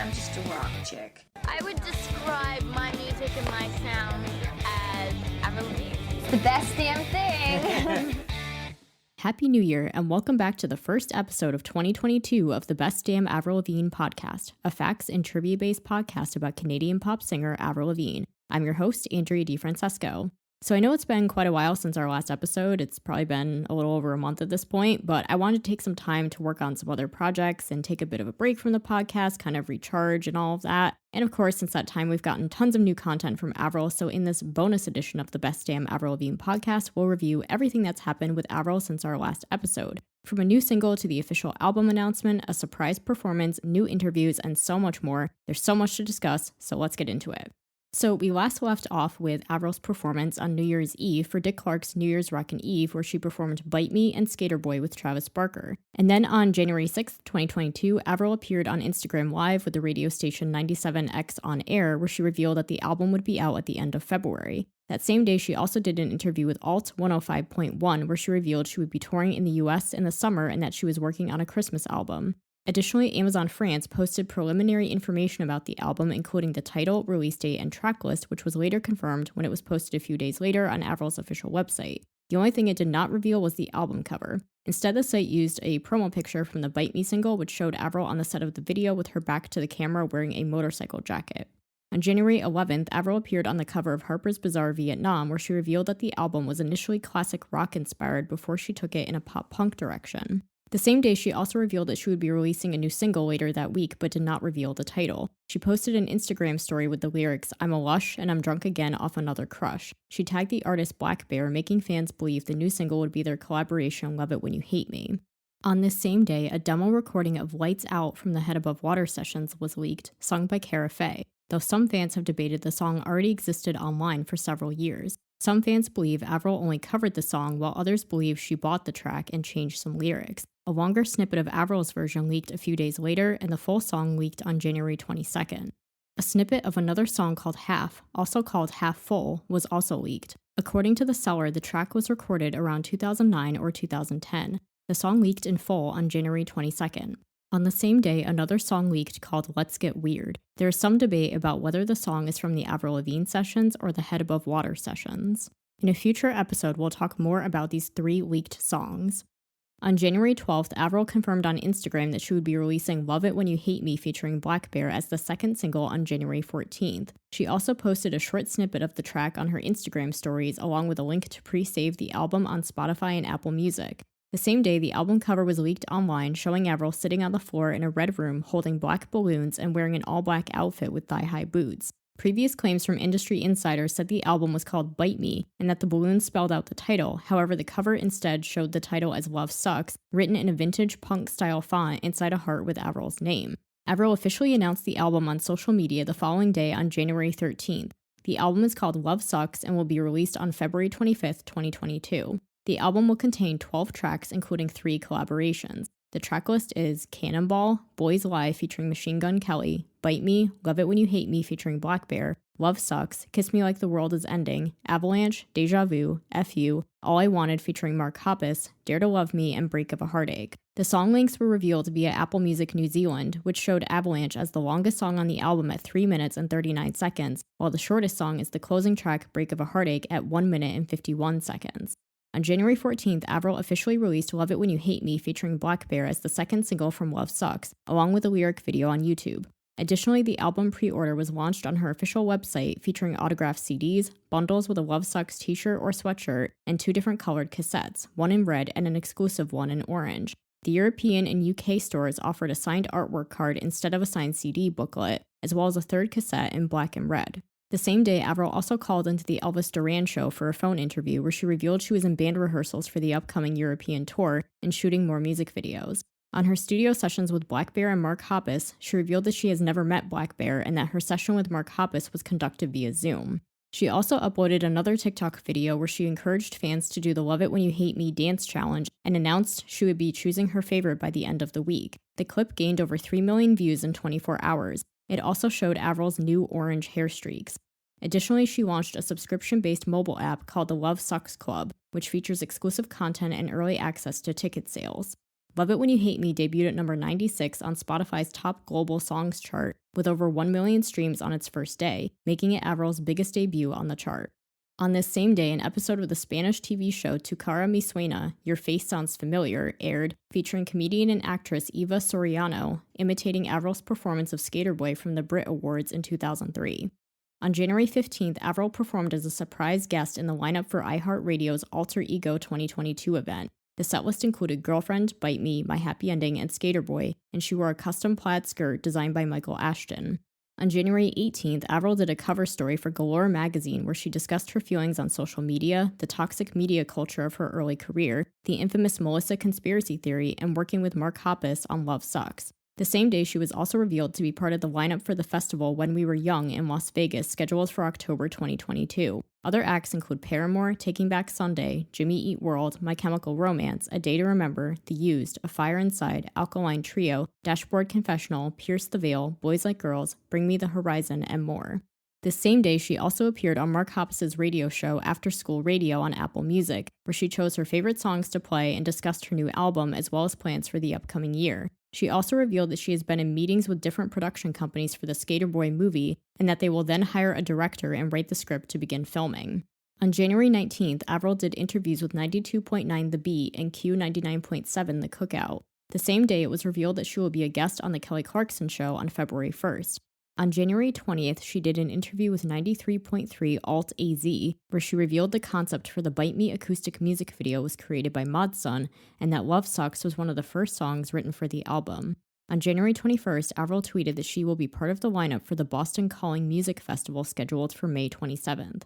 I'm just a rock chick. I would describe my music and my sound as Avril Lavigne. It's the best damn thing. Happy New Year, and welcome back to the first episode of 2022 of the Best Damn Avril Lavigne podcast, a facts and trivia-based podcast about Canadian pop singer Avril Lavigne. I'm your host, Andrea DiFrancesco. So I know it's been quite a while since our last episode. It's probably been a little over a month at this point, but I wanted to take some time to work on some other projects and take a bit of a break from the podcast, kind of recharge and all of that. And of course, since that time, we've gotten tons of new content from Avril. So in this bonus edition of the Best Damn Avril Lavigne podcast, we'll review everything that's happened with Avril since our last episode. From a new single to the official album announcement, a surprise performance, new interviews, and so much more. There's so much to discuss, so let's get into it. So we last left off with Avril's performance on New Year's Eve for Dick Clark's New Year's Rockin' Eve, where she performed Bite Me and Skater Boy with Travis Barker. And then on January 6th, 2022, Avril appeared on Instagram Live with the radio station 97X On Air, where she revealed that the album would be out at the end of February. That same day, she also did an interview with Alt 105.1, where she revealed she would be touring in the US in the summer and that she was working on a Christmas album. Additionally, Amazon France posted preliminary information about the album, including the title, release date, and track list, which was later confirmed when it was posted a few days later on Avril's official website. The only thing it did not reveal was the album cover. Instead, the site used a promo picture from the Bite Me single, which showed Avril on the set of the video with her back to the camera wearing a motorcycle jacket. On January 11th, Avril appeared on the cover of Harper's Bazaar Vietnam, where she revealed that the album was initially classic rock inspired before she took it in a pop-punk direction. The same day, she also revealed that she would be releasing a new single later that week, but did not reveal the title. She posted an Instagram story with the lyrics, "I'm a lush and I'm drunk again off another crush." She tagged the artist Black Bear, making fans believe the new single would be their collaboration Love It When You Hate Me. On this same day, a demo recording of Lights Out from the Head Above Water sessions was leaked, sung by Cara Faye, though some fans have debated the song already existed online for several years. Some fans believe Avril only covered the song, while others believe she bought the track and changed some lyrics. A longer snippet of Avril's version leaked a few days later, and the full song leaked on January 22nd. A snippet of another song called Half, also called Half Full, was also leaked. According to the seller, the track was recorded around 2009 or 2010. The song leaked in full on January 22nd. On the same day, another song leaked called Let's Get Weird. There is some debate about whether the song is from the Avril Lavigne sessions or the Head Above Water sessions. In a future episode, we'll talk more about these three leaked songs. On January 12th, Avril confirmed on Instagram that she would be releasing Love It When You Hate Me featuring Black Bear as the second single on January 14th. She also posted a short snippet of the track on her Instagram stories along with a link to pre-save the album on Spotify and Apple Music. The same day, the album cover was leaked online, showing Avril sitting on the floor in a red room holding black balloons and wearing an all-black outfit with thigh-high boots. Previous claims from industry insiders said the album was called Bite Me and that the balloons spelled out the title. However, the cover instead showed the title as Love Sux, written in a vintage punk-style font inside a heart with Avril's name. Avril officially announced the album on social media the following day on January 13th. The album is called Love Sux and will be released on February 25th, 2022. The album will contain 12 tracks, including 3 collaborations. The tracklist is Cannonball, Boys Lie featuring Machine Gun Kelly, Bite Me, Love It When You Hate Me featuring Black Bear, Love Sux, Kiss Me Like the World Is Ending, Avalanche, Deja Vu, F You, All I Wanted featuring Mark Hoppus, Dare to Love Me, and Break of a Heartache. The song links were revealed via Apple Music New Zealand, which showed Avalanche as the longest song on the album at 3 minutes and 39 seconds, while the shortest song is the closing track Break of a Heartache at 1 minute and 51 seconds. On January 14th, Avril officially released Love It When You Hate Me featuring Black Bear as the second single from Love Sux, along with a lyric video on YouTube. Additionally, the album pre-order was launched on her official website featuring autographed CDs, bundles with a Love Sux t-shirt or sweatshirt, and 2 different colored cassettes, one in red and an exclusive one in orange. The European and UK stores offered a signed artwork card instead of a signed CD booklet, as well as a third cassette in black and red. The same day, Avril also called into the Elvis Duran show for a phone interview where she revealed she was in band rehearsals for the upcoming European tour and shooting more music videos. On her studio sessions with Black Bear and Mark Hoppus, she revealed that she has never met Black Bear and that her session with Mark Hoppus was conducted via Zoom. She also uploaded another TikTok video where she encouraged fans to do the Love It When You Hate Me dance challenge and announced she would be choosing her favorite by the end of the week. The clip gained over 3 million views in 24 hours. It also showed Avril's new orange hair streaks. Additionally, she launched a subscription-based mobile app called the Love Sux Club, which features exclusive content and early access to ticket sales. Love It When You Hate Me debuted at number 96 on Spotify's top global songs chart with over 1 million streams on its first day, making it Avril's biggest debut on the chart. On this same day, an episode of the Spanish TV show Tu Cara Me Suena, Your Face Sounds Familiar, aired, featuring comedian and actress Eva Soriano, imitating Avril's performance of Skater Boy from the Brit Awards in 2003. On January 15th, Avril performed as a surprise guest in the lineup for iHeartRadio's Alter Ego 2022 event. The setlist included Girlfriend, Bite Me, My Happy Ending, and Skater Boy, and she wore a custom plaid skirt designed by Michael Ashton. On January 18th, Avril did a cover story for Galore magazine where she discussed her feelings on social media, the toxic media culture of her early career, the infamous Melissa conspiracy theory, and working with Mark Hoppus on Love Sux. The same day, she was also revealed to be part of the lineup for the festival When We Were Young in Las Vegas, scheduled for October 2022. Other acts include Paramore, Taking Back Sunday, Jimmy Eat World, My Chemical Romance, A Day to Remember, The Used, A Fire Inside, Alkaline Trio, Dashboard Confessional, Pierce the Veil, Boys Like Girls, Bring Me the Horizon, and more. This same day, she also appeared on Mark Hoppus's radio show After School Radio on Apple Music, where she chose her favorite songs to play and discussed her new album as well as plans for the upcoming year. She also revealed that she has been in meetings with different production companies for the Skater Boy movie, and that they will then hire a director and write the script to begin filming. On January 19th, Avril did interviews with 92.9 The Beat and Q99.7 The Cookout. The same day, it was revealed that she will be a guest on The Kelly Clarkson Show on February 1st. On January 20th, she did an interview with 93.3 Alt AZ, where she revealed the concept for the Bite Me acoustic music video was created by Modson, and that Love Sux was one of the first songs written for the album. On January 21st, Avril tweeted that she will be part of the lineup for the Boston Calling Music Festival scheduled for May 27th.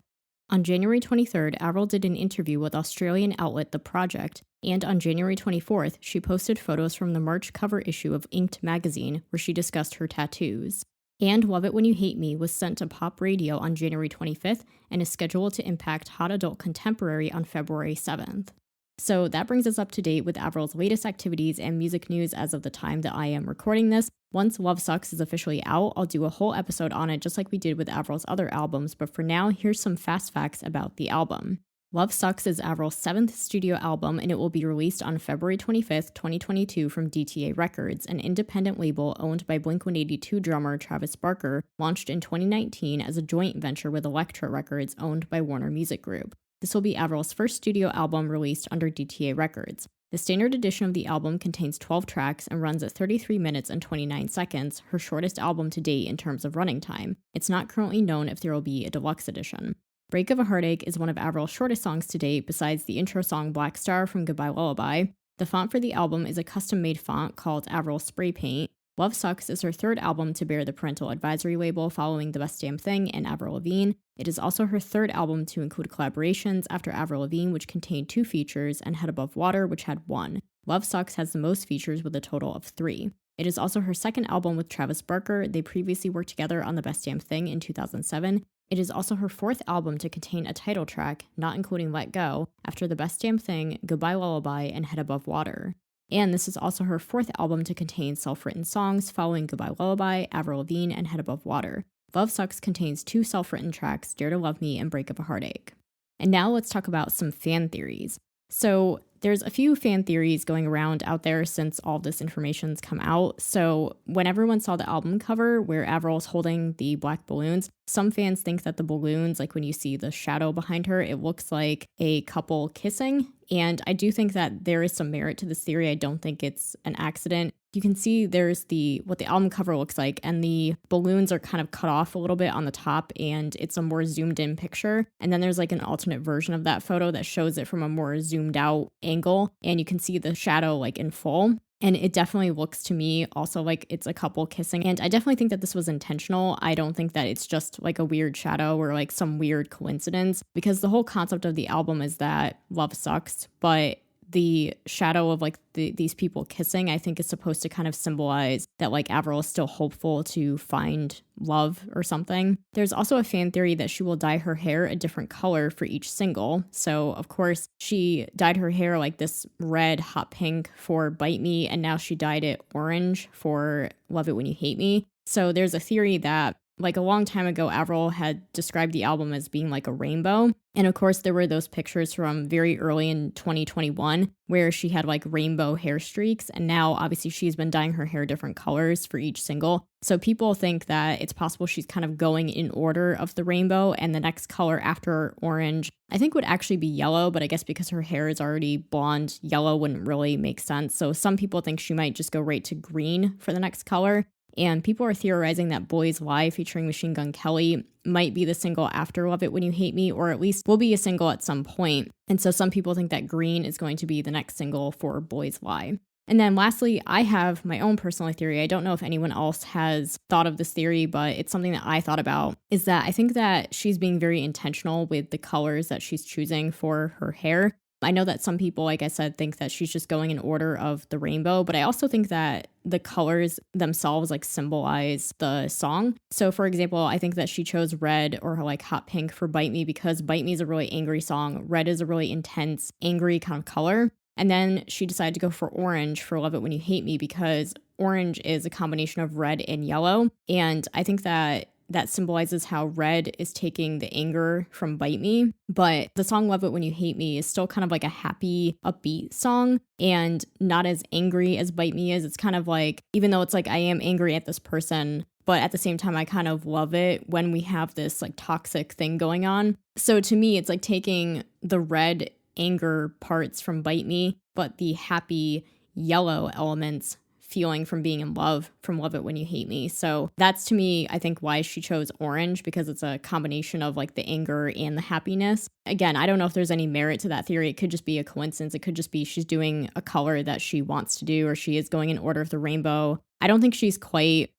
On January 23rd, Avril did an interview with Australian outlet The Project, and on January 24th, she posted photos from the March cover issue of Inked magazine, where she discussed her tattoos. And Love It When You Hate Me was sent to pop radio on January 25th and is scheduled to impact Hot Adult Contemporary on February 7th. So that brings us up to date with Avril's latest activities and music news as of the time that I am recording this. Once Love Sux is officially out, I'll do a whole episode on it just like we did with Avril's other albums, but for now, here's some fast facts about the album. Love Sux is Avril's 7th studio album, and it will be released on February 25th, 2022 from DTA Records, an independent label owned by Blink-182 drummer Travis Barker, launched in 2019 as a joint venture with Elektra Records owned by Warner Music Group. This will be Avril's first studio album released under DTA Records. The standard edition of the album contains 12 tracks and runs at 33 minutes and 29 seconds, her shortest album to date in terms of running time. It's not currently known if there will be a deluxe edition. Break of a Heartache is one of Avril's shortest songs to date, besides the intro song Black Star from Goodbye Lullaby. The font for the album is a custom-made font called Avril Spray Paint. Love Sux is her third album to bear the parental advisory label following The Best Damn Thing and Avril Lavigne. It is also her third album to include collaborations after Avril Lavigne, which contained 2 features, and Head Above Water, which had 1. Love Sux has the most features with a total of 3. It is also her second album with Travis Barker. They previously worked together on The Best Damn Thing in 2007. It is also her 4th album to contain a title track, not including Let Go, after The Best Damn Thing, Goodbye Lullaby, and Head Above Water. And this is also her 4th album to contain self-written songs, following Goodbye Lullaby, Avril Lavigne, and Head Above Water. Love Sux contains 2 self-written tracks, Dare to Love Me and Break of a Heartache. And now let's talk about some fan theories. So there's a few fan theories going around out there since all this information's come out. So when everyone saw the album cover where Avril's holding the black balloons, some fans think that the balloons, like when you see the shadow behind her, it looks like a couple kissing. And I do think that there is some merit to this theory. I don't think it's an accident. You can see there's what the album cover looks like, and the balloons are kind of cut off a little bit on the top, and it's a more zoomed in picture. And then there's like an alternate version of that photo that shows it from a more zoomed out angle, and you can see the shadow like in full. And it definitely looks to me also like it's a couple kissing. And I definitely think that this was intentional. I don't think that it's just like a weird shadow or like some weird coincidence, because the whole concept of the album is that love sucks, but the shadow of like these people kissing, I think, is supposed to kind of symbolize that like Avril is still hopeful to find love or something. There's also a fan theory that she will dye her hair a different color for each single. So of course she dyed her hair like this red hot pink for Bite Me, and now she dyed it orange for Love It When You Hate Me. So there's a theory that like a long time ago, Avril had described the album as being like a rainbow. And of course, there were those pictures from very early in 2021 where she had like rainbow hair streaks. And now, obviously, she's been dyeing her hair different colors for each single. So people think that it's possible she's kind of going in order of the rainbow, and the next color after orange, I think, would actually be yellow. But I guess because her hair is already blonde, yellow wouldn't really make sense. So some people think she might just go right to green for the next color. And people are theorizing that Boys Lie featuring Machine Gun Kelly might be the single after Love It When You Hate Me, or at least will be a single at some point. And so some people think that green is going to be the next single for Boys Lie. And then lastly, I have my own personal theory. I don't know if anyone else has thought of this theory, but it's something that I thought about, is that I think that she's being very intentional with the colors that she's choosing for her hair. I know that some people, like I said, think that she's just going in order of the rainbow, but I also think that the colors themselves like symbolize the song. So for example, I think that she chose red or like hot pink for Bite Me because Bite Me is a really angry song. Red is a really intense, angry kind of color. And then she decided to go for orange for Love It When You Hate Me because orange is a combination of red and yellow. And I think that symbolizes how red is taking the anger from Bite Me. But the song Love It When You Hate Me is still kind of like a happy, upbeat song and not as angry as Bite Me is. It's kind of like, even though it's like I am angry at this person, but at the same time, I kind of love it when we have this like toxic thing going on. So to me, it's like taking the red anger parts from Bite Me, but the happy yellow elements feeling from being in love from Love It When You Hate Me. So that's, to me, I think why she chose orange, because it's a combination of like the anger and the happiness. Again, I don't know if there's any merit to that theory. It could just be a coincidence. It could just be she's doing a color that she wants to do, or she is going in order of the rainbow. I don't think she's quite,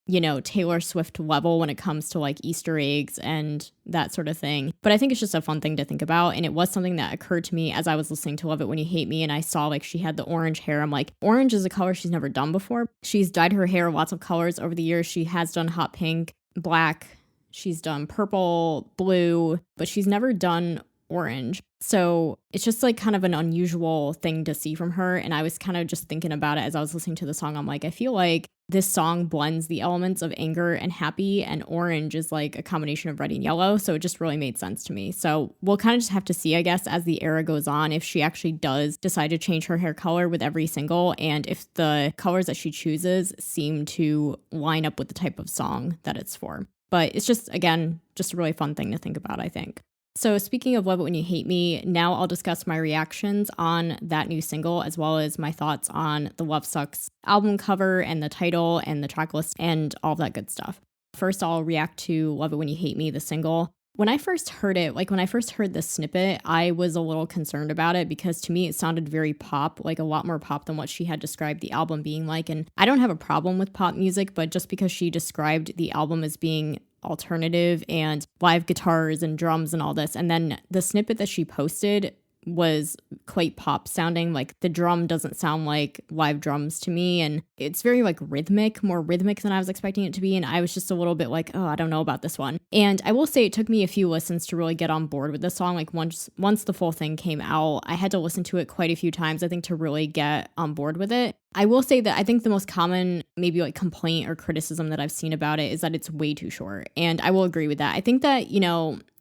Taylor Swift level when it comes to like Easter eggs and that sort of thing. But I think it's just a fun thing to think about. And it was something that occurred to me as I was listening to Love It When You Hate Me. And I saw like she had the orange hair. I'm like, orange is a color she's never done before. She's dyed her hair lots of colors over the years. She has done hot pink, black. She's done purple, blue, but she's never done orange. So it's just like kind of an unusual thing to see from her. And I was kind of just thinking about it as I was listening to the song. I'm like, I feel like this song blends the elements of anger and happy, and orange is like a combination of red and yellow. So it just really made sense to me. So we'll kind of just have to see, I guess, as the era goes on, if she actually does decide to change her hair color with every single, and if the colors that she chooses seem to line up with the type of song that it's for. But it's just, again, just a really fun thing to think about, I think. So speaking of Love It When You Hate Me, now I'll discuss my reactions on that new single, as well as my thoughts on the Love Sux album cover and the title and the track list and all that good stuff. First, I'll react to Love It When You Hate Me, the single. When I first heard it, when I first heard the snippet, I was a little concerned about it because to me it sounded very pop, like a lot more pop than what she had described the album being like. And I don't have a problem with pop music, but just because she described the album as being alternative and live guitars and drums and all this, and then the snippet that she posted was quite pop sounding. Like the drum doesn't sound like live drums to me, and it's very like rhythmic, more rhythmic than I was expecting it to be, and I was just a little bit like, oh, I don't know about this one. And I will say it took me a few listens to really get on board with the song. Like once the full thing came out, I had to listen to it quite a few times, I think, to really get on board with it. I will say that I think the most common maybe like complaint or criticism that I've seen about it is that it's way too short, and I will agree with that. I think that,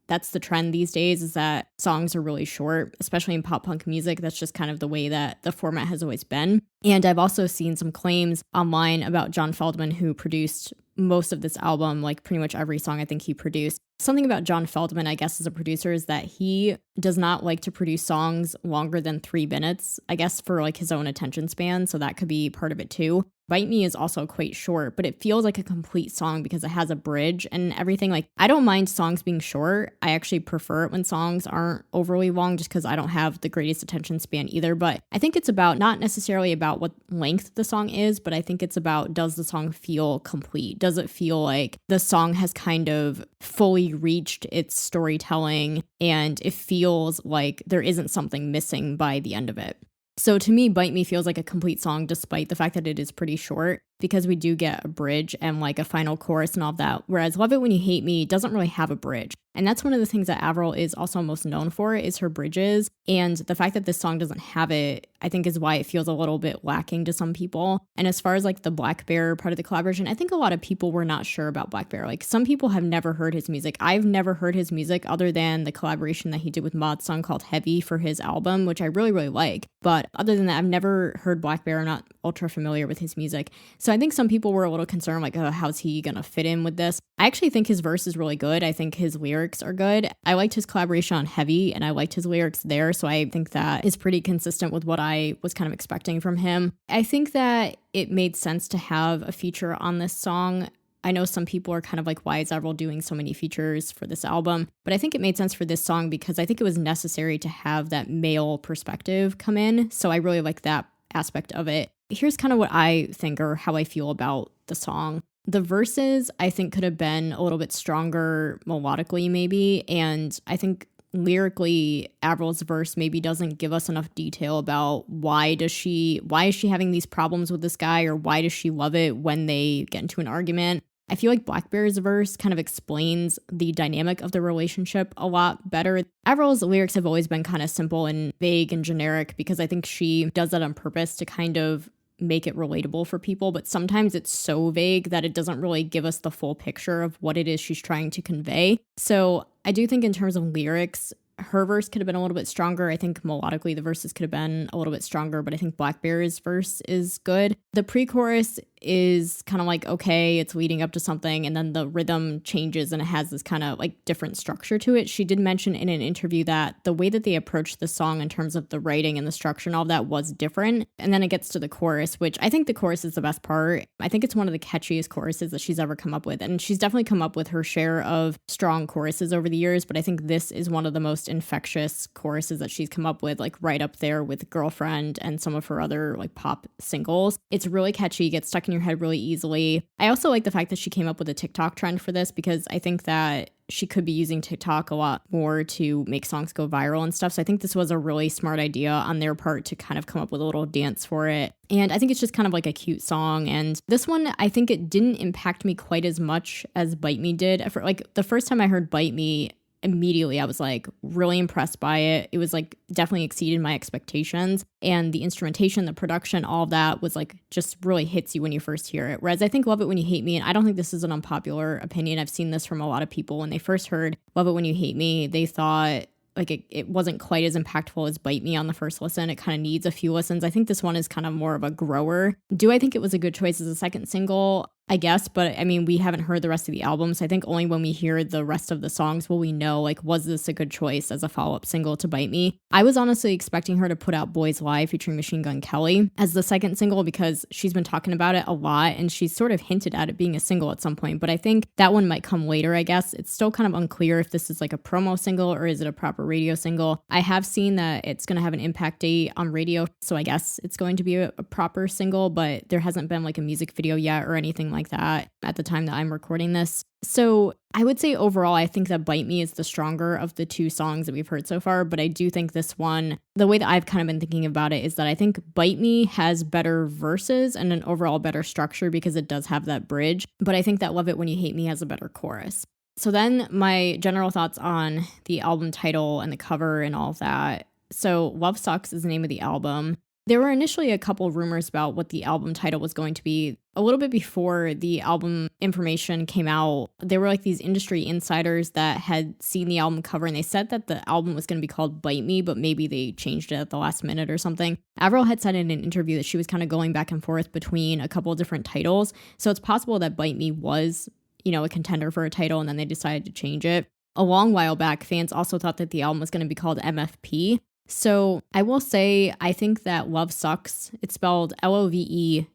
that's the trend these days, is that songs are really short, especially in pop punk music. That's just kind of the way that the format has always been. And I've also seen some claims online about John Feldmann, who produced most of this album, like pretty much every song I think he produced. Something about John Feldmann, I guess, as a producer is that he does not like to produce songs longer than 3 minutes, I guess, for like his own attention span. So that could be part of it too. Bite Me is also quite short, but it feels like a complete song because it has a bridge and everything. Like, I don't mind songs being short. I actually prefer it when songs aren't overly long just because I don't have the greatest attention span either. But I think it's about, not necessarily about what length the song is, but I think it's about, does the song feel complete? Does it feel like the song has kind of fully reached its storytelling and it feels like there isn't something missing by the end of it? So to me, Bite Me feels like a complete song despite the fact that it is pretty short. because we do get a bridge and like a final chorus and all that. Whereas Love It When You Hate Me doesn't really have a bridge. And that's one of the things that Avril is also most known for is her bridges. And the fact that this song doesn't have it, I think is why it feels a little bit lacking to some people. And as far as like the Black Bear part of the collaboration, I think a lot of people were not sure about Black Bear. Like some people have never heard his music. I've never heard his music other than the collaboration that he did with Mod's song called Heavy for his album, which I really, really like. But other than that, I've never heard Black Bear. I'm not ultra familiar with his music. So I think some people were a little concerned, like, oh, how's he gonna fit in with this? I actually think his verse is really good. I think his lyrics are good. I liked his collaboration on Heavy and I liked his lyrics there. So I think that is pretty consistent with what I was kind of expecting from him. I think that it made sense to have a feature on this song. I know some people are kind of like, why is Avril doing so many features for this album? But I think it made sense for this song because I think it was necessary to have that male perspective come in. So I really like that aspect of it. Here's kind of what I think or how I feel about the song. The verses, I think, could have been a little bit stronger melodically, maybe. And I think lyrically, Avril's verse maybe doesn't give us enough detail about why is she having these problems with this guy, or why does she love it when they get into an argument. I feel like Black Bear's verse kind of explains the dynamic of the relationship a lot better. Avril's lyrics have always been kind of simple and vague and generic because I think she does that on purpose to kind of make it relatable for people, but sometimes it's so vague that it doesn't really give us the full picture of what it is she's trying to convey. So I do think in terms of lyrics, her verse could have been a little bit stronger. I think melodically the verses could have been a little bit stronger, but I think Black Bear's verse is good. The pre-chorus is kind of like, okay, it's leading up to something, and then the rhythm changes and it has this kind of like different structure to it. She did mention in an interview that the way that they approached the song in terms of the writing and the structure and all that was different. And then it gets to the chorus, which I think the chorus is the best part. I think it's one of the catchiest choruses that she's ever come up with. And she's definitely come up with her share of strong choruses over the years, but I think this is one of the most infectious choruses that she's come up with, like right up there with Girlfriend and some of her other like pop singles. It's really catchy, gets stuck in your head really easily. I also like the fact that she came up with a TikTok trend for this because I think that she could be using TikTok a lot more to make songs go viral and stuff. So I think this was a really smart idea on their part to kind of come up with a little dance for it. And I think it's just kind of like a cute song. And this one, I think it didn't impact me quite as much as Bite Me did. For like the first time I heard Bite Me, immediately I was like really impressed by it. It was like definitely exceeded my expectations, and the instrumentation, the production, all of that was like just really hits you when you first hear it. Whereas I think Love It When You Hate Me, and I don't think this is an unpopular opinion, I've seen this from a lot of people, when they first heard Love It When You Hate Me, they thought like it wasn't quite as impactful as Bite Me on the first listen. It kind of needs a few listens. I think this one is kind of more of a grower. Do I think it was a good choice as a second single? I guess, but I mean, we haven't heard the rest of the album, so I think only when we hear the rest of the songs will we know, like, was this a good choice as a follow-up single to Bite Me? I was honestly expecting her to put out Boys Live featuring Machine Gun Kelly as the second single because she's been talking about it a lot and she's sort of hinted at it being a single at some point, but I think that one might come later, I guess. It's still kind of unclear if this is like a promo single or is it a proper radio single. I have seen that it's going to have an impact date on radio, so I guess it's going to be a proper single, but there hasn't been like a music video yet or anything like that at the time that I'm recording this. So I would say overall, I think that Bite Me is the stronger of the two songs that we've heard so far, but I do think this one, the way that I've kind of been thinking about it is that I think Bite Me has better verses and an overall better structure because it does have that bridge, but I think that Love It When You Hate Me has a better chorus. So then my general thoughts on the album title and the cover and all of that. So Love Sux is the name of the album. There were initially a couple rumors about what the album title was going to be. A little bit before the album information came out, there were like these industry insiders that had seen the album cover and they said that the album was going to be called Bite Me, but maybe they changed it at the last minute or something. Avril had said in an interview that she was kind of going back and forth between a couple of different titles. So it's possible that Bite Me was, a contender for a title and then they decided to change it. A long while back, fans also thought that the album was going to be called MFP. So I will say, I think that Love Sux, it's spelled Lovesux.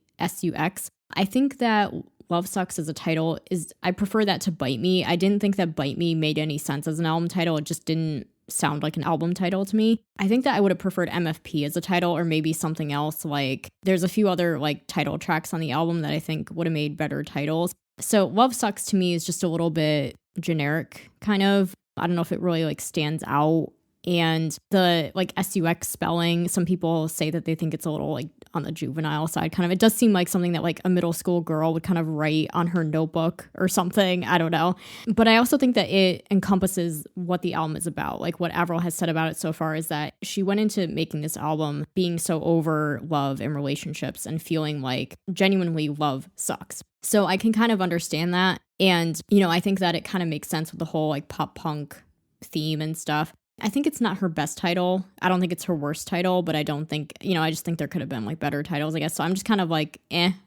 I think that Love Sux as a title I prefer that to Bite Me. I didn't think that Bite Me made any sense as an album title. It just didn't sound like an album title to me. I think that I would have preferred MFP as a title or maybe something else. Like there's a few other like title tracks on the album that I think would have made better titles. So Love Sux to me is just a little bit generic kind of. I don't know if it really like stands out. And the like SUX spelling, some people say that they think it's a little like on the juvenile side. Kind of, it does seem like something that like a middle school girl would kind of write on her notebook or something. I don't know. But I also think that it encompasses what the album is about. Like what Avril has said about it so far is that she went into making this album being so over love and relationships and feeling like genuinely love sucks. So I can kind of understand that. And, I think that it kind of makes sense with the whole like pop punk theme and stuff. I think it's not her best title. I don't think it's her worst title, but I don't think, I just think there could have been like better titles, I guess. So I'm just kind of like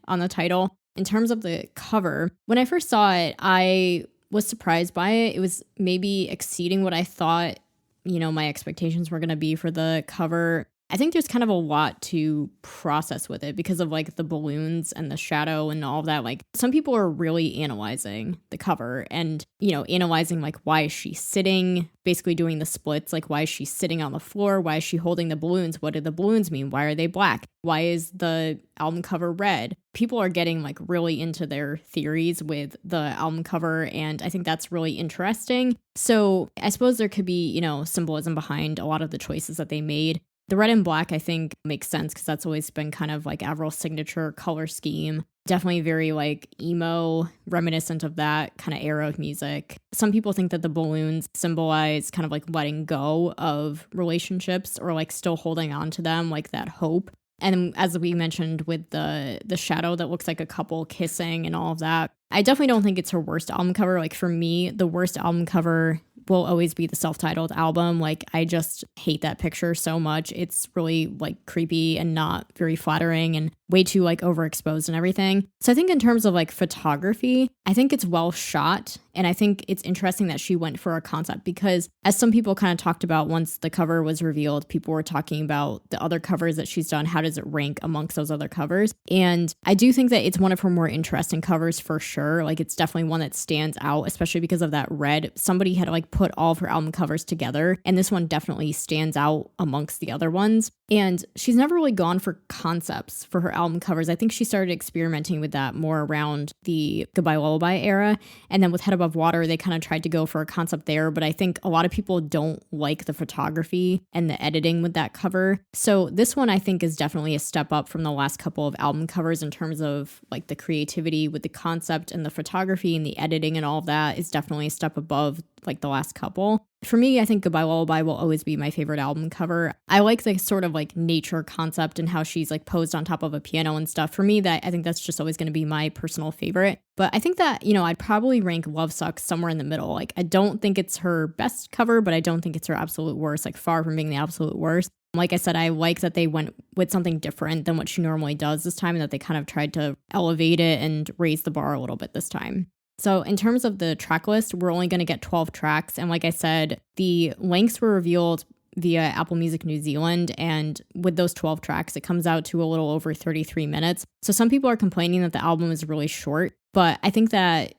on the title. In terms of the cover, when I first saw it, I was surprised by it. It was maybe exceeding what I thought, my expectations were going to be for the cover. I think there's kind of a lot to process with it because of like the balloons and the shadow and all of that. Like some people are really analyzing the cover and, analyzing like why is she sitting, basically doing the splits, like why is she sitting on the floor? Why is she holding the balloons? What do the balloons mean? Why are they black? Why is the album cover red? People are getting like really into their theories with the album cover, and I think that's really interesting. So I suppose there could be, symbolism behind a lot of the choices that they made. The red and black, I think, makes sense because that's always been kind of like Avril's signature color scheme. Definitely very like emo, reminiscent of that kind of era of music. Some people think that the balloons symbolize kind of like letting go of relationships or like still holding on to them, like that hope. And as we mentioned with the shadow that looks like a couple kissing and all of that, I definitely don't think it's her worst album cover. Like for me, the worst album cover will always be the self-titled album. Like I just hate that picture so much. It's really like creepy and not very flattering and way too like overexposed and everything. So I think in terms of like photography, I think it's well shot. And I think it's interesting that she went for a concept because as some people kind of talked about once the cover was revealed, people were talking about the other covers that she's done. How does it rank amongst those other covers? And I do think that it's one of her more interesting covers for sure. Like it's definitely one that stands out, especially because of that red. Somebody had like put all of her album covers together, and this one definitely stands out amongst the other ones. And she's never really gone for concepts for her album covers. I think she started experimenting with that more around the Goodbye Lullaby era. And then with Head Above Water, they kind of tried to go for a concept there. But I think a lot of people don't like the photography and the editing with that cover. So this one I think is definitely a step up from the last couple of album covers in terms of like the creativity with the concept and the photography and the editing and all of that is definitely a step above like the last couple. For me, I think Goodbye Lullaby will always be my favorite album cover. I like the sort of like nature concept and how she's like posed on top of a piano and stuff. For me, I think that's just always going to be my personal favorite. But I think that, I'd probably rank Love Sux somewhere in the middle. Like I don't think it's her best cover, but I don't think it's her absolute worst, like far from being the absolute worst. Like I said, I like that they went with something different than what she normally does this time and that they kind of tried to elevate it and raise the bar a little bit this time. So in terms of the track list, we're only going to get 12 tracks. And like I said, the lengths were revealed via Apple Music New Zealand. And with those 12 tracks, it comes out to a little over 33 minutes. So some people are complaining that the album is really short. But I think that,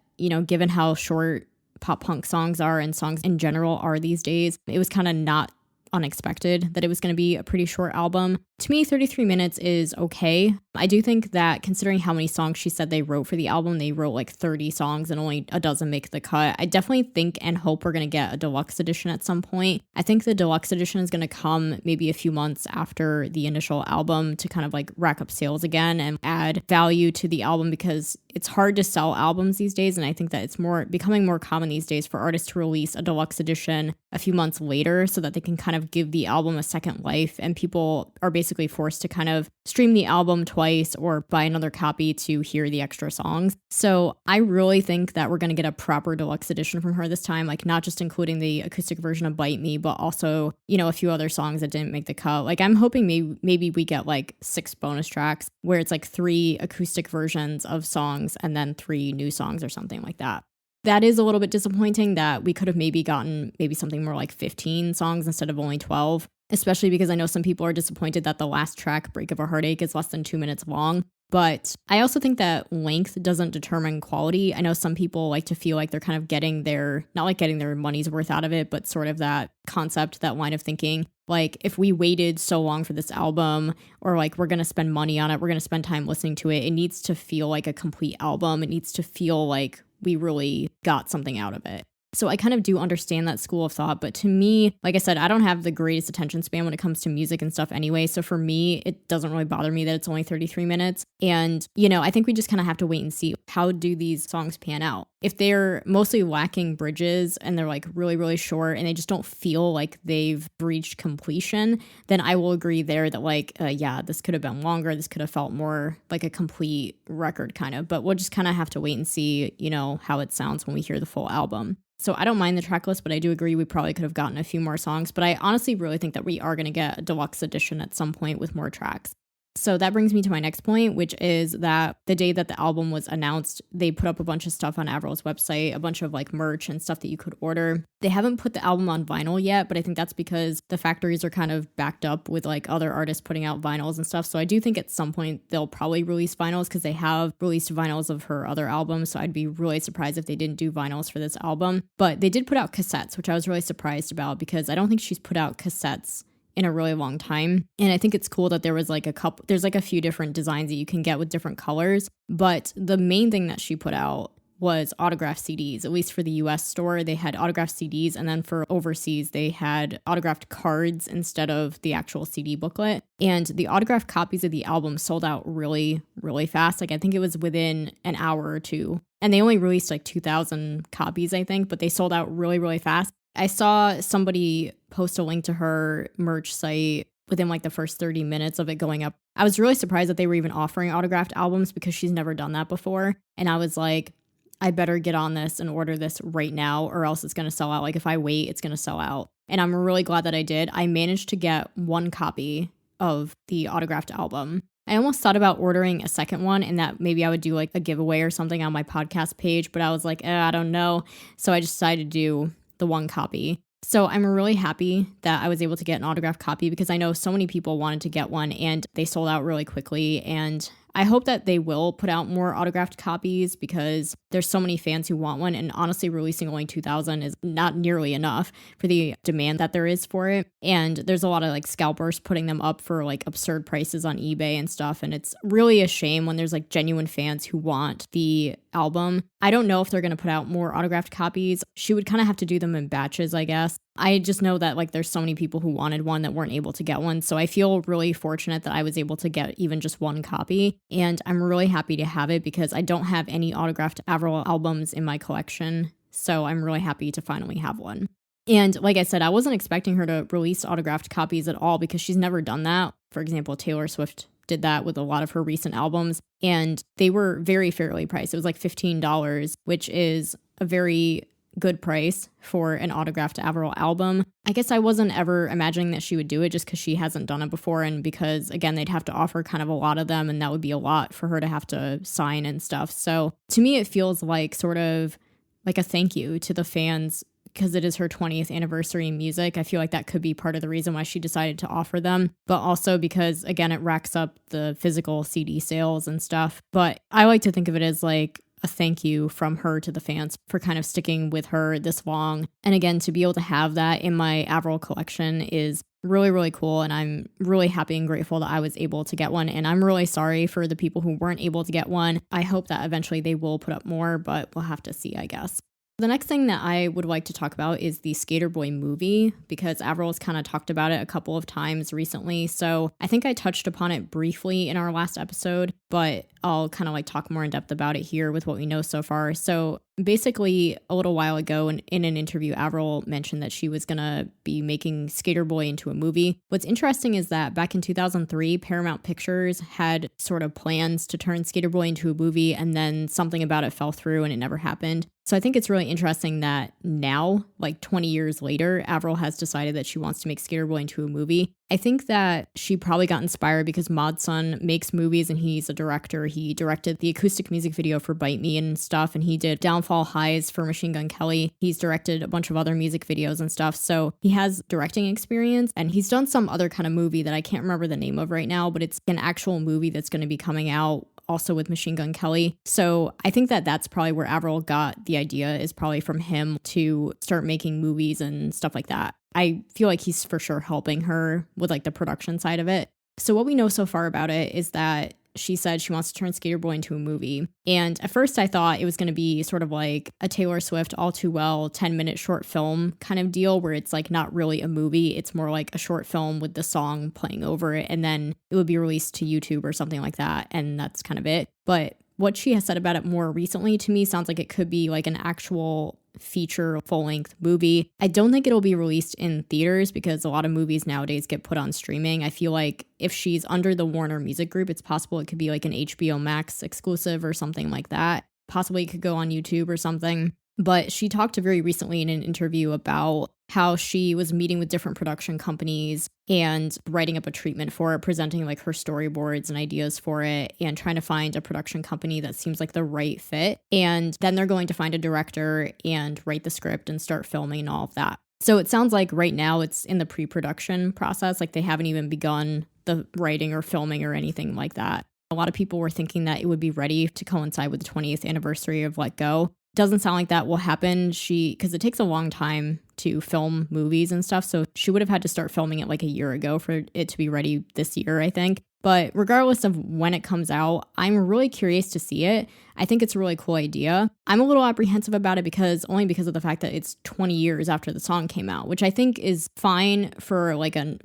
given how short pop punk songs are and songs in general are these days, it was kind of not unexpected that it was going to be a pretty short album. To me, 33 minutes is okay. I do think that considering how many songs she said they wrote for the album, they wrote like 30 songs and only a dozen make the cut. I definitely think and hope we're going to get a deluxe edition at some point. I think the deluxe edition is going to come maybe a few months after the initial album to kind of like rack up sales again and add value to the album because it's hard to sell albums these days. And I think that it's becoming more common these days for artists to release a deluxe edition a few months later so that they can kind of give the album a second life. And people are basically forced to kind of stream the album twice or buy another copy to hear the extra songs. So I really think that we're going to get a proper deluxe edition from her this time, like not just including the acoustic version of Bite Me, but also, a few other songs that didn't make the cut. Like I'm hoping maybe we get like 6 bonus tracks where it's like 3 acoustic versions of songs and then 3 new songs or something like that. That is a little bit disappointing that we could have maybe gotten something more like 15 songs instead of only 12, especially because I know some people are disappointed that the last track, Break of a Heartache, is less than 2 minutes long. But I also think that length doesn't determine quality. I know some people like to feel like they're kind of not like getting their money's worth out of it, but sort of that concept, that line of thinking. Like if we waited so long for this album or like we're going to spend money on it, we're going to spend time listening to it, it needs to feel like a complete album. It needs to feel like we really got something out of it. So I kind of do understand that school of thought. But to me, like I said, I don't have the greatest attention span when it comes to music and stuff anyway. So for me, it doesn't really bother me that it's only 33 minutes. And, I think we just kind of have to wait and see, how do these songs pan out? If they're mostly lacking bridges and they're like really, really short and they just don't feel like they've reached completion, then I will agree there that this could have been longer. This could have felt more like a complete record kind of. But we'll just kind of have to wait and see, how it sounds when we hear the full album. So I don't mind the track list, but I do agree we probably could have gotten a few more songs. But I honestly really think that we are going to get a deluxe edition at some point with more tracks. So that brings me to my next point, which is that the day that the album was announced, they put up a bunch of stuff on Avril's website, a bunch of like merch and stuff that you could order. They haven't put the album on vinyl yet, but I think that's because the factories are kind of backed up with like other artists putting out vinyls and stuff. So I do think at some point they'll probably release vinyls because they have released vinyls of her other albums. So I'd be really surprised if they didn't do vinyls for this album. But they did put out cassettes, which I was really surprised about because I don't think she's put out cassettes in a really long time. And I think it's cool that there was like there's like a few different designs that you can get with different colors. But the main thing that she put out was autographed CDs. At least for the US store, they had autographed CDs. And then for overseas, they had autographed cards instead of the actual CD booklet. And the autographed copies of the album sold out really, really fast. Like I think it was within an hour or two. And they only released like 2,000 copies, I think, but they sold out really, really fast. I saw somebody post a link to her merch site within like the first 30 minutes of it going up. I was really surprised that they were even offering autographed albums because she's never done that before. And I was like, I better get on this and order this right now or else it's going to sell out. Like if I wait, it's going to sell out. And I'm really glad that I did. I managed to get one copy of the autographed album. I almost thought about ordering a second one and that maybe I would do like a giveaway or something on my podcast page, but I was like, I don't know. So I just decided to do the one copy. So I'm really happy that I was able to get an autographed copy because I know so many people wanted to get one and they sold out really quickly. And I hope that they will put out more autographed copies because there's so many fans who want one. And honestly, releasing only 2,000 is not nearly enough for the demand that there is for it. And there's a lot of like scalpers putting them up for like absurd prices on eBay and stuff. And it's really a shame when there's like genuine fans who want the album. I don't know if they're going to put out more autographed copies. She would kind of have to do them in batches, I guess. I just know that like there's so many people who wanted one that weren't able to get one. So I feel really fortunate that I was able to get even just one copy. And I'm really happy to have it because I don't have any autographed Avril albums in my collection. So I'm really happy to finally have one. And like I said, I wasn't expecting her to release autographed copies at all because she's never done that. For example, Taylor Swift did that with a lot of her recent albums and they were very fairly priced. It was like $15, which is a very good price for an autographed Avril album. I guess I wasn't ever imagining that she would do it just because she hasn't done it before and because, again, they'd have to offer kind of a lot of them and that would be a lot for her to have to sign and stuff. So to me, it feels like sort of like a thank you to the fans because it is her 20th anniversary in music. I feel like that could be part of the reason why she decided to offer them, but also because, again, it racks up the physical CD sales and stuff. But I like to think of it as like a thank you from her to the fans for kind of sticking with her this long. And again, to be able to have that in my Avril collection is really, really cool. And I'm really happy and grateful that I was able to get one. And I'm really sorry for the people who weren't able to get one. I hope that eventually they will put up more, but we'll have to see, I guess. The next thing that I would like to talk about is the Skater Boy movie because Avril's kind of talked about it a couple of times recently. So I think I touched upon it briefly in our last episode, but I'll kind of like talk more in depth about it here with what we know so far. So basically a little while ago in an interview, Avril mentioned that she was going to be making Skater Boy into a movie. What's interesting is that back in 2003, Paramount Pictures had sort of plans to turn Skater Boy into a movie and then something about it fell through and it never happened. So I think it's really interesting that now, like 20 years later, Avril has decided that she wants to make Skater Boy into a movie. I think that she probably got inspired because Mod's son makes movies and he's a director. He directed the acoustic music video for Bite Me and stuff, and he did Downfall Highs for Machine Gun Kelly. He's directed a bunch of other music videos and stuff. So he has directing experience, and he's done some other kind of movie that I can't remember the name of right now, but it's an actual movie that's going to be coming out also with Machine Gun Kelly. So I think that that's probably where Avril got the idea, is probably from him to start making movies and stuff like that. I feel like he's for sure helping her with like the production side of it. So what we know so far about it is that she said she wants to turn Skater Boy into a movie. And at first I thought it was going to be sort of like a Taylor Swift All Too Well 10-minute short film kind of deal where it's like not really a movie. It's more like a short film with the song playing over it. And then it would be released to YouTube or something like that. And that's kind of it. But what she has said about it more recently to me sounds like it could be like an actual feature full-length movie. I don't think it'll be released in theaters because a lot of movies nowadays get put on streaming. I feel like if she's under the Warner Music Group, it's possible it could be like an HBO Max exclusive or something like that. Possibly it could go on YouTube or something. But she talked very recently in an interview about how she was meeting with different production companies and writing up a treatment for it, presenting like her storyboards and ideas for it, and trying to find a production company that seems like the right fit. And then they're going to find a director and write the script and start filming and all of that. So it sounds like right now it's in the pre-production process, like they haven't even begun the writing or filming or anything like that. A lot of people were thinking that it would be ready to coincide with the 20th anniversary of Let Go. Doesn't sound like that will happen. Because it takes a long time to film movies and stuff. So she would have had to start filming it like a year ago for it to be ready this year, I think. But regardless of when it comes out, I'm really curious to see it. I think it's a really cool idea. I'm a little apprehensive about it only because of the fact that it's 20 years after the song came out, which I think is fine for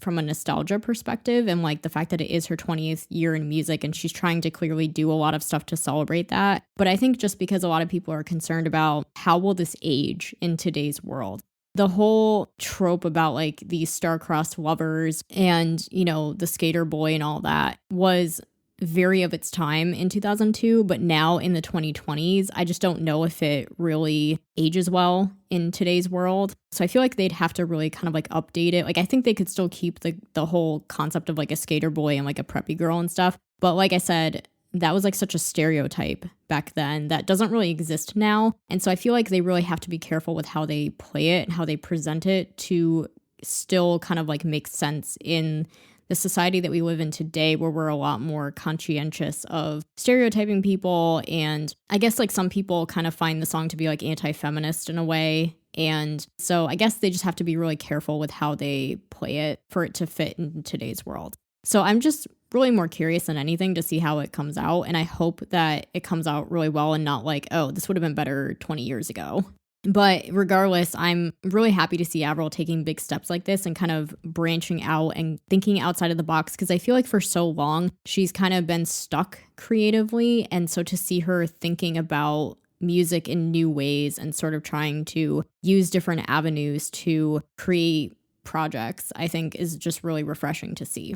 from a nostalgia perspective, and like the fact that it is her 20th year in music and she's trying to clearly do a lot of stuff to celebrate that. But I think just because a lot of people are concerned about how will this age in today's world. The whole trope about like these star-crossed lovers and, you know, the skater boy and all that was very of its time in 2002, but now in the 2020s, I just don't know if it really ages well in today's world. So I feel like they'd have to really kind of like update it. Like I think they could still keep the whole concept of like a skater boy and like a preppy girl and stuff. But like I said, that was like such a stereotype back then that doesn't really exist now. And so I feel like they really have to be careful with how they play it and how they present it to still kind of like make sense in the society that we live in today, where we're a lot more conscientious of stereotyping people. And I guess like some people kind of find the song to be like anti-feminist in a way. And so I guess they just have to be really careful with how they play it for it to fit in today's world. So I'm just really more curious than anything to see how it comes out. And I hope that it comes out really well and not like, oh, this would have been better 20 years ago. But regardless, I'm really happy to see Avril taking big steps like this and kind of branching out and thinking outside of the box, because I feel like for so long she's kind of been stuck creatively. And so to see her thinking about music in new ways and sort of trying to use different avenues to create projects, I think is just really refreshing to see.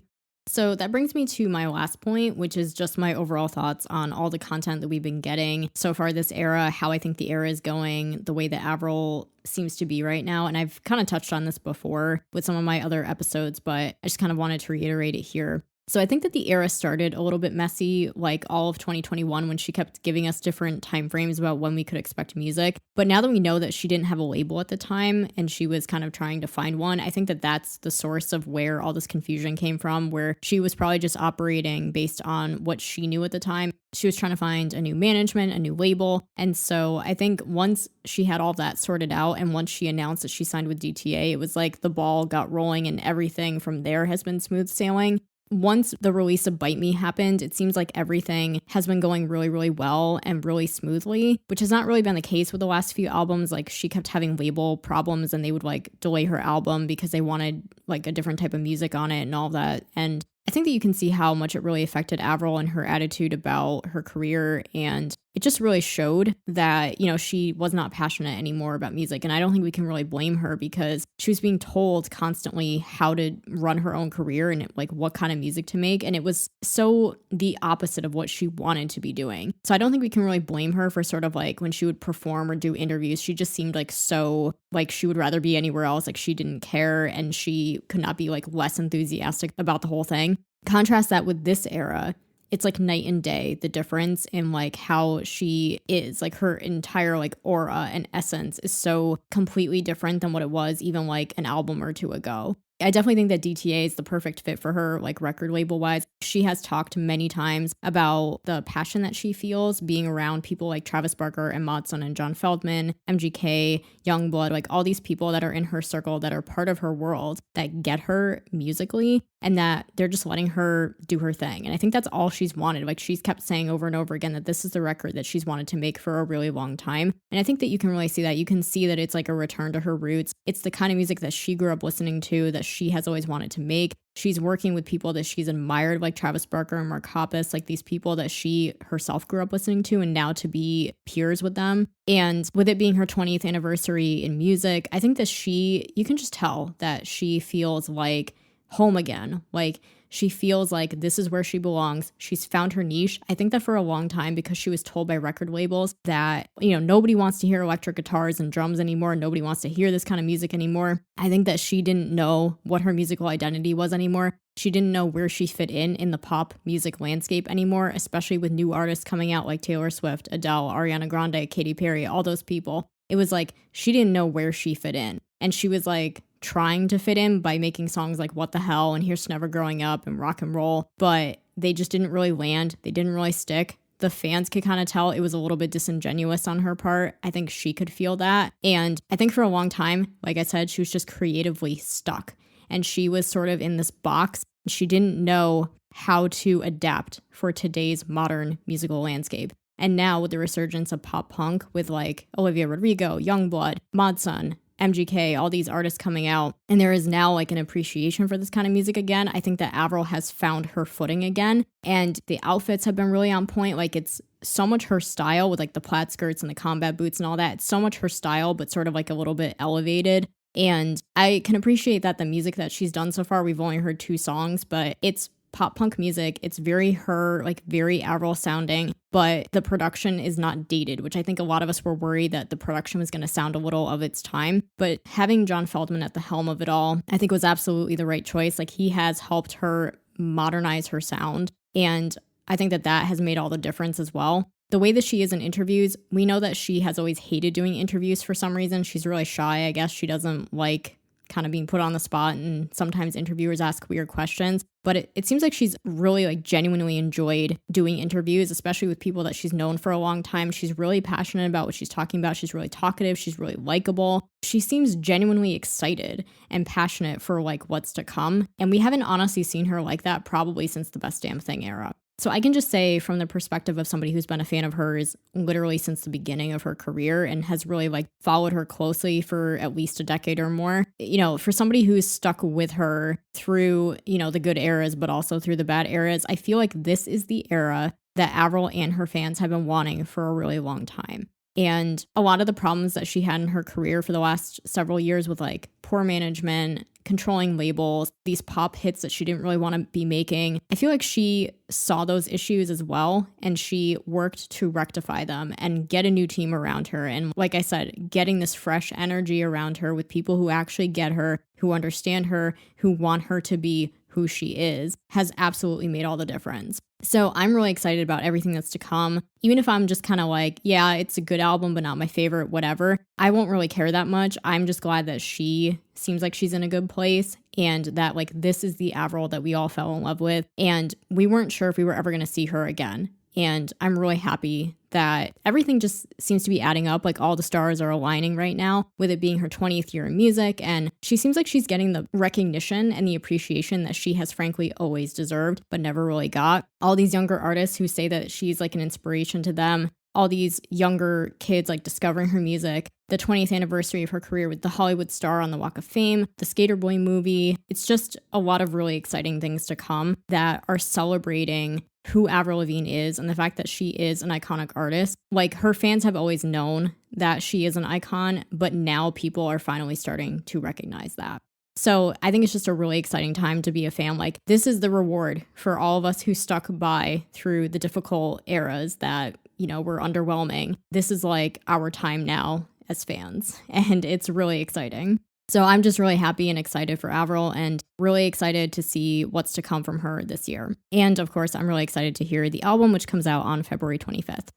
So that brings me to my last point, which is just my overall thoughts on all the content that we've been getting so far this era, how I think the era is going, the way that Avril seems to be right now. And I've kind of touched on this before with some of my other episodes, but I just kind of wanted to reiterate it here. So I think that the era started a little bit messy, like all of 2021, when she kept giving us different timeframes about when we could expect music. But now that we know that she didn't have a label at the time and she was kind of trying to find one, I think that that's the source of where all this confusion came from, where she was probably just operating based on what she knew at the time. She was trying to find a new management, a new label. And so I think once she had all that sorted out and once she announced that she signed with DTA, it was like the ball got rolling and everything from there has been smooth sailing. Once the release of Bite Me happened, it seems like everything has been going really, really well and really smoothly, which has not really been the case with the last few albums. Like she kept having label problems and they would like delay her album because they wanted like a different type of music on it and all that. And I think that you can see how much it really affected Avril and her attitude about her career. And it just really showed that, you know, she was not passionate anymore about music. And I don't think we can really blame her because she was being told constantly how to run her own career and like what kind of music to make. And it was so the opposite of what she wanted to be doing. So I don't think we can really blame her for sort of like when she would perform or do interviews, she just seemed like so like she would rather be anywhere else. Like she didn't care and she could not be like less enthusiastic about the whole thing. Contrast that with this era. It's like night and day, the difference in like how she is, like her entire like aura and essence is so completely different than what it was even like an album or two ago. I definitely think that DTA is the perfect fit for her, like record label wise. She has talked many times about the passion that she feels being around people like Travis Barker and Matson and John Feldman, MGK, Youngblood, like all these people that are in her circle that are part of her world that get her musically. and that they're just letting her do her thing. And I think that's all she's wanted. Like, she's kept saying over and over again that this is the record that she's wanted to make for a really long time. And I think that you can really see that. You can see that it's like a return to her roots. It's the kind of music that she grew up listening to, that she has always wanted to make. She's working with people that she's admired, like Travis Barker and Mark Hoppus, like these people that she herself grew up listening to, and now to be peers with them. And with it being her 20th anniversary in music, I think that you can just tell that she feels like home again. Like, she feels like this is where she belongs. She's found her niche. I think that for a long time, because she was told by record labels that, nobody wants to hear electric guitars and drums anymore. Nobody wants to hear this kind of music anymore. I think that she didn't know what her musical identity was anymore. She didn't know where she fit in the pop music landscape anymore, especially with new artists coming out like Taylor Swift, Adele, Ariana Grande, Katy Perry, all those people. It was like she didn't know where she fit in. And she was like trying to fit in by making songs like What the Hell and Here's to Never Growing Up and Rock and Roll, but they just didn't really land. They didn't really stick. The fans could kind of tell it was a little bit disingenuous on her part. I think she could feel that. And I think for a long time, like I said, she was just creatively stuck. And she was sort of in this box. She didn't know how to adapt for today's modern musical landscape. And now with the resurgence of pop punk with like Olivia Rodrigo, Youngblood, Modson, MGK, all these artists coming out, and there is now like an appreciation for this kind of music again, I think that Avril has found her footing again. And the outfits have been really on point. Like, it's so much her style with like the plaid skirts and the combat boots and all that. It's so much her style, but sort of like a little bit elevated. And I can appreciate that the music that she's done so far, we've only heard 2 songs, but it's pop punk music. It's very her, like very Avril sounding, but the production is not dated, which I think a lot of us were worried that the production was going to sound a little of its time. But having John Feldman at the helm of it all, I think was absolutely the right choice. Like, he has helped her modernize her sound. And I think that that has made all the difference as well. The way that she is in interviews, we know that she has always hated doing interviews for some reason. She's really shy, I guess. She doesn't like kind of being put on the spot, and sometimes interviewers ask weird questions. But it seems like she's really like genuinely enjoyed doing interviews, especially with people that she's known for a long time. She's really passionate about what she's talking about. She's really talkative. She's really likable. She seems genuinely excited and passionate for like what's to come. And we haven't honestly seen her like that probably since the Best Damn Thing era. So I can just say, from the perspective of somebody who's been a fan of hers literally since the beginning of her career and has really like followed her closely for at least a decade or more, for somebody who's stuck with her through, the good eras, but also through the bad eras, I feel like this is the era that Avril and her fans have been wanting for a really long time. And a lot of the problems that she had in her career for the last several years with like poor management, controlling labels, these pop hits that she didn't really want to be making, I feel like she saw those issues as well, and she worked to rectify them and get a new team around her. And like I said, getting this fresh energy around her with people who actually get her, who understand her, who want her to be who she is, has absolutely made all the difference. So I'm really excited about everything that's to come. Even if I'm just kind of like, yeah, it's a good album, but not my favorite, whatever, I won't really care that much. I'm just glad that she seems like she's in a good place, and that like this is the Avril that we all fell in love with. And we weren't sure if we were ever going to see her again. And I'm really happy that everything just seems to be adding up. Like, all the stars are aligning right now, with it being her 20th year in music. And she seems like she's getting the recognition and the appreciation that she has frankly always deserved, but never really got. All these younger artists who say that she's like an inspiration to them, all these younger kids like discovering her music, the 20th anniversary of her career with the Hollywood star on the Walk of Fame, the Skater Boy movie. It's just a lot of really exciting things to come that are celebrating who Avril Lavigne is and the fact that she is an iconic artist. Like, her fans have always known that she is an icon, but now people are finally starting to recognize that. So I think it's just a really exciting time to be a fan. Like, this is the reward for all of us who stuck by through the difficult eras that, were underwhelming. This is like our time now as fans, and it's really exciting. So I'm just really happy and excited for Avril, and really excited to see what's to come from her this year. And of course, I'm really excited to hear the album, which comes out on February 25th.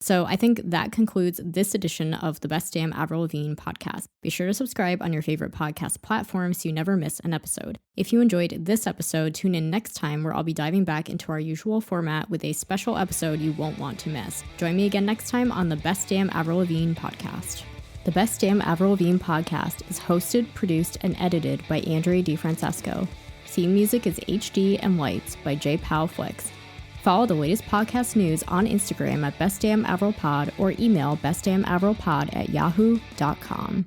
So I think that concludes this edition of the Best Damn Avril Lavigne podcast. Be sure to subscribe on your favorite podcast platform so you never miss an episode. If you enjoyed this episode, tune in next time, where I'll be diving back into our usual format with a special episode you won't want to miss. Join me again next time on the Best Damn Avril Lavigne podcast. The Best Damn Avril Lavigne podcast is hosted, produced, and edited by Andre DiFrancesco. Theme music is HD and Lights by J. Powell Flicks. Follow the latest podcast news on Instagram at bestdamnavrilpod or email bestdamnavrilpod@yahoo.com.